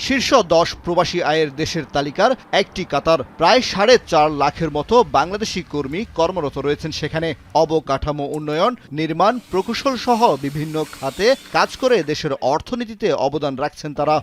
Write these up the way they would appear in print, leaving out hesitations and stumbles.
শীর্ষ 10 প্রবাসী আয়ের দেশের তালিকার একটি কাতার। প্রায় 4.5 লাখের মতো বাংলাদেশি কর্মী কর্মরত রয়েছেন সেখানে। অবকাঠামো উন্নয়ন, নির্মাণ, প্রকৌশল সহ বিভিন্ন খাতে কাজ করে দেশের অর্থনীতিতে অবদান রাখছেন তারা।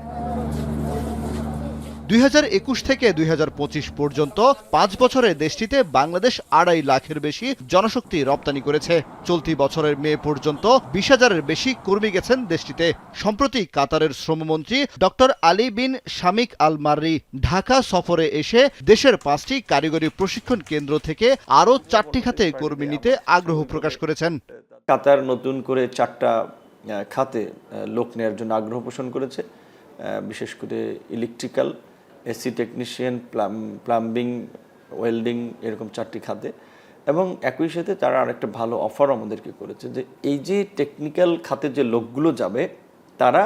2021 থেকে 2025 পর্যন্ত 5 বছরে দেশটিতে বাংলাদেশ 2.5 লাখের বেশি জনশক্তি রপ্তানি করেছে। চলতি বছরের মে পর্যন্ত 20,000-এর বেশি কর্মী গেছেন দেশটিতে। সম্প্রতি কাতারের শ্রমমন্ত্রী ডক্টর আলী বিন শামিক আল মাররি ঢাকা সফরে এসে দেশের 5টি কারিগরি প্রশিক্ষণ কেন্দ্র থেকে আরও 4টি খাতে কর্মী নিতে আগ্রহ প্রকাশ করেছেন। কাতার নতুন করে 4টা খাতে লোক নেওয়ার জন্য আগ্রহ পোষণ করেছে, বিশেষ করে electrical, AC technician, plumbing, welding, এরকম 4টি খাতে। এবং একই সাথে তারা আরেকটা ভালো অফার আমাদেরকে করেছে যে এই যে টেকনিক্যাল খাতে যে লোকগুলো যাবে তারা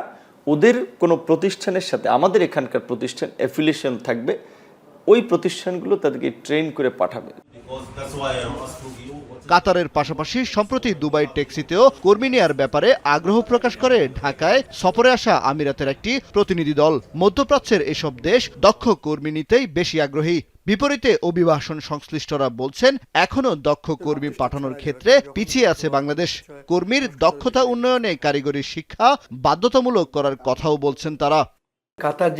ওদের কোনো প্রতিষ্ঠানের সাথে আমাদের এখানকার প্রতিষ্ঠান অ্যাফিলিয়েশন থাকবে, ওই প্রতিষ্ঠানগুলো তাদেরকে ট্রেন করে পাঠাবে। কাতারের পাশাপাশি সম্প্রতি দুবাই ট্যাক্সিতেও কর্মী নেয়ার ব্যাপারে আগ্রহ প্রকাশ করে ঢাকায় সফরে আসা আমিরাতের একটি প্রতিনিধি দল। মধ্যপ্রাচ্যের এসব দেশ দক্ষ কর্মী নিতেই বেশি আগ্রহী। বিপরীতে অভিবাসন সংশ্লিষ্টরা বলছেন এখনও দক্ষ কর্মী পাঠানোর ক্ষেত্রে পিছিয়ে আছে বাংলাদেশ। কর্মীর দক্ষতা উন্নয়নে কারিগরি শিক্ষা বাধ্যতামূলক করার কথাও বলছেন তারা। কাতার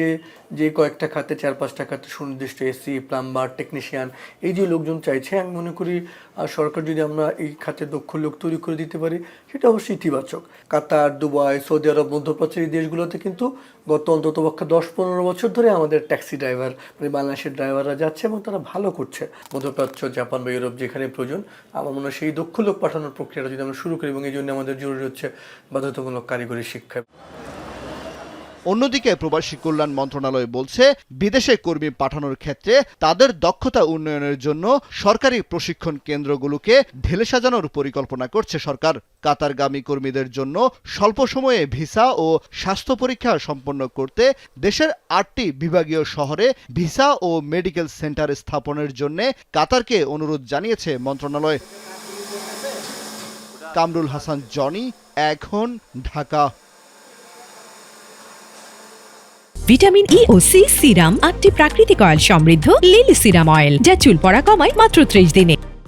যে কয়েকটা খাতে 4-5টা খাতে সুনির্দিষ্ট এসি, প্লাম্বার, টেকনিশিয়ান এই যে লোকজন চাইছে, আমি মনে করি সরকার যদি আমরা এই খাতে দক্ষ লোক তৈরি করে দিতে পারি সেটা অবশ্যই ইতিবাচক। কাতার, দুবাই, সৌদি আরব, মধ্যপ্রাচ্যের এই দেশগুলোতে কিন্তু গত অন্ততপক্ষে 10-15 বছর ধরে আমাদের ট্যাক্সি ড্রাইভার মানে বাংলাদেশের ড্রাইভাররা যাচ্ছে এবং তারা ভালো করছে। মধ্যপ্রাচ্য, জাপান বা ইউরোপ যেখানে প্রয়োজন, আমার মনে হয় সেই দক্ষ লোক পাঠানোর প্রক্রিয়াটা যদি আমরা শুরু করি, এবং এই জন্য আমাদের জরুরি হচ্ছে বাধ্যতামূলক কারিগরি শিক্ষা। অন্যদিকে প্রবাসী কল্যাণ মন্ত্রণালয় বলছে বিদেশে কর্মী পাঠানোর ক্ষেত্রে তাদের দক্ষতা উন্নয়নের জন্য সরকারি প্রশিক্ষণ কেন্দ্রগুলোকে ঢেলে সাজানোর পরিকল্পনা করছে সরকার। কাতারগামী কর্মীদের জন্য স্বল্প সময়ে ভিসা ও স্বাস্থ্য পরীক্ষা সম্পন্ন করতে দেশের 8টি বিভাগীয় শহরে ভিসা ও মেডিকেল সেন্টার স্থাপনের জন্য কাতারকে অনুরোধ জানিয়েছে মন্ত্রণালয়। কামরুল হাসান জনি, এখন, ঢাকা। ভিটামিন ই ও সি সিরাম 8টি প্রাকৃতিক অয়েল সমৃদ্ধ লিলি সিরাম অয়েল, যা চুল পড়া কমায় মাত্র 30 দিনে।